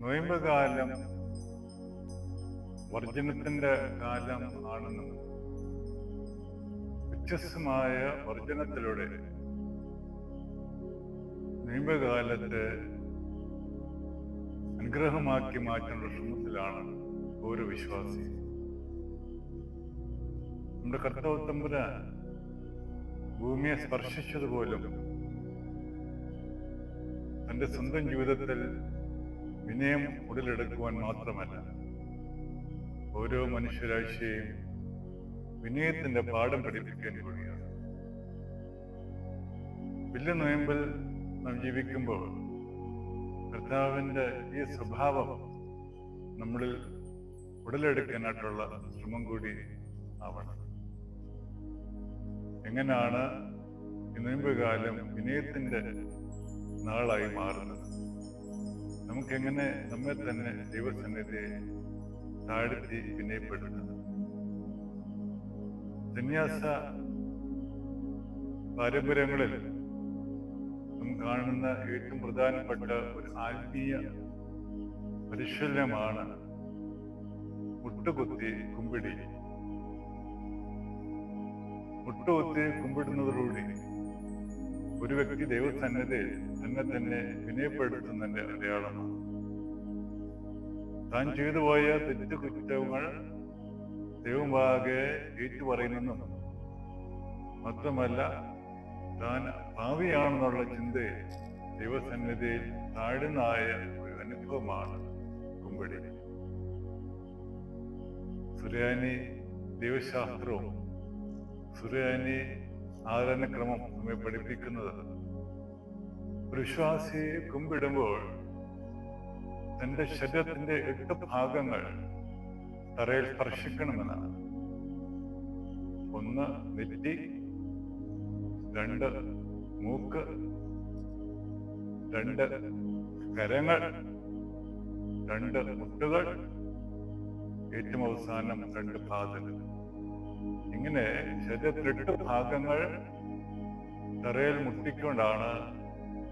നൊയമ്പ് കാലം വർജനത്തിന്റെ കാലം ആണെന്നും വ്യത്യസ്തമായ വർജനത്തിലൂടെ നൊയമ്പ് കാലത്തെ അനുഗ്രഹമാക്കി മാറ്റാനുള്ള ശ്രമത്തിലാണ് ഓരോ വിശ്വാസി. നമ്മുടെ കർത്താവ് തമ്പുരാൻ ഭൂമിയെ സ്പർശിച്ചതുപോലും തന്റെ സ്വന്തം ജീവിതത്തിൽ വിനയം ഉടലെടുക്കുവാൻ മാത്രമല്ല, ഓരോ മനുഷ്യരാശിയെയും വിനയത്തിന്റെ പാഠം പഠിപ്പിക്കാൻ കൂടിയാണ്. വലിയ നൊയമ്പിൽ നാം ജീവിക്കുമ്പോൾ കർത്താവിന്റെ ഈ സ്വഭാവം നമ്മളിൽ ഉടലെടുക്കാനായിട്ടുള്ള ശ്രമം കൂടി ആവണം. എങ്ങനെയാണ് ഈ നൊയമ്പ് കാലം വിനയത്തിന്റെ നാളായി മാറുന്നത്? നമുക്കെങ്ങനെ നമ്മെ തന്നെ ദൈവസന്നിധിയെ താഴ്ത്തി വിനയപ്പെടുന്നത്? സന്യാസ പാരമ്പര്യങ്ങളിൽ നാം കാണുന്ന ഏറ്റവും പ്രധാനപ്പെട്ട ഒരു ആത്മീയ പരിശീലനമാണ് മുട്ടുകുത്തി കുമ്പിടി. മുട്ടുകുത്തി കുമ്പിടുന്നതോടുകൂടി ഒരു വ്യക്തി ദൈവസന്നിധിയിൽ തന്നെ വിനയപ്പെടുത്തുന്നതിന്റെ അടയാളമാണ്. താൻ ചെയ്തു പോയ തെറ്റുകുറ്റങ്ങൾ ദൈവമാകെ ഏറ്റുപറയുന്നെന്നും മാത്രമല്ല, താൻ ഭാവിയാണെന്നുള്ള ചിന്തയിൽ ദൈവസന്നിധിയിൽ താഴ്ന്നതായ ഒരു അനുഭവമാണ് കുമ്പിടി. സുറിയാനി ദൈവശാസ്ത്രവും സുറിയാനി ആരാധനക്രമം നമ്മെ പഠിപ്പിക്കുന്നത് ഒരു വിശ്വാസി കുമ്പിടുമ്പോൾ തന്റെ ശരീരത്തിന്റെ 8 ഭാഗങ്ങൾ തറയിൽ സ്പർശിക്കണമെന്നാണ്. 1 നെറ്റി, 2 മൂക്ക്, 2 കരങ്ങൾ, 2 മുട്ടുകൾ, ഏറ്റവും അവസാനം 2 പാദങ്ങൾ. ഇങ്ങനെ ശരീരത്തിൽ 8 ഭാഗങ്ങൾ തറയിൽ മുട്ടിക്കൊണ്ടാണ്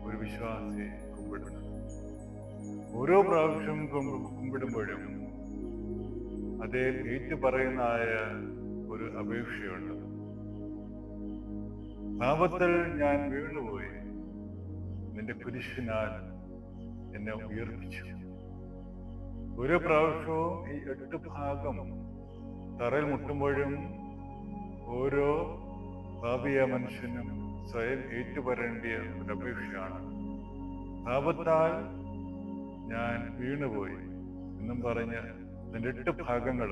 ഒരു വിശ്വാസി കുമ്പിടുന്നത്. ഓരോ പ്രാവശ്യം കുമ്പിടുമ്പോഴും അതേ ഏറ്റുപറയുന്നതായ ഒരു അപേക്ഷയുണ്ട്. പാപത്തിൽ ഞാൻ വീണുപോയി, നിന്റെ കുരിശിനാൽ എന്നെ ഉയർപ്പിച്ചു. ഓരോ പ്രാവശ്യവും ഈ 8 ഭാഗം തറയിൽ മുട്ടുമ്പോഴും ഓരോ പാപിയ മനുഷ്യനും സ്വയം ഏറ്റുപറയേണ്ടിയ ഒരു അപേക്ഷയാണ്. പാപത്താൽ ഞാൻ വീണുപോയി എന്നും പറഞ്ഞ് നിന്റെ 8 ഭാഗങ്ങൾ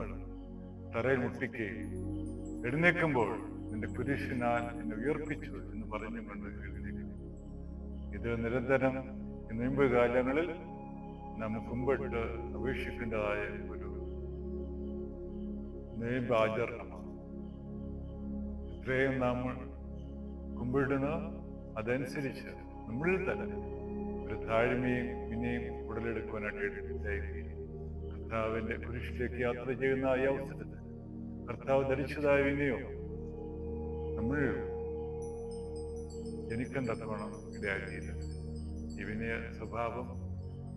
തറയിൽ മുട്ടിക്കുകയും എഴുന്നേൽക്കുമ്പോൾ നിന്റെ കുരിശിനാൽ എന്നെ ഉയർപ്പിച്ചു എന്ന് പറഞ്ഞുകൊണ്ട് എഴുന്നേൽക്കും. ഇത് നിരന്തരം നൊയമ്പ് കാലങ്ങളിൽ നാം കുമ്പിട്ട് അപേക്ഷിക്കേണ്ടതായ ഒരു നൊയമ്പ് ആചരണമാണ്. ഇത്രയും നമ്മൾ കുമ്പിടുന്ന അതനുസരിച്ച് നമ്മളിൽ തന്നെ ഒരു താഴ്മയും വിനയും ഉടലെടുക്കുവാനായിട്ട് കർത്താവിന്റെ കുരിശിലേക്ക് യാത്ര ചെയ്യുന്ന ഈ അവസരത്തിൽ കർത്താവ് ധരിച്ചതായ വിനയോ നമ്മൾ ജനിക്കാൻ തക്കവണ്ണം ഇടയാക്കിയില്ല. ഈ വിനയ സ്വഭാവം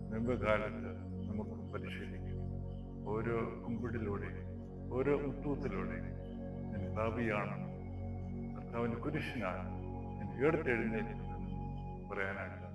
നൊയമ്പ് കാലത്ത് നമുക്ക് പരിശീലിക്കും. ഓരോ കുമ്പിടിലൂടെ, ഓരോ മുട്ടൂത്തിലൂടെ ഞാൻ പാപിയാണ്, കർത്താവിന്റെ കുരിശിനാണ് ഞാൻ ഉയർത്തെഴുന്നേൽക്കുന്നത് പറയാനായിട്ട്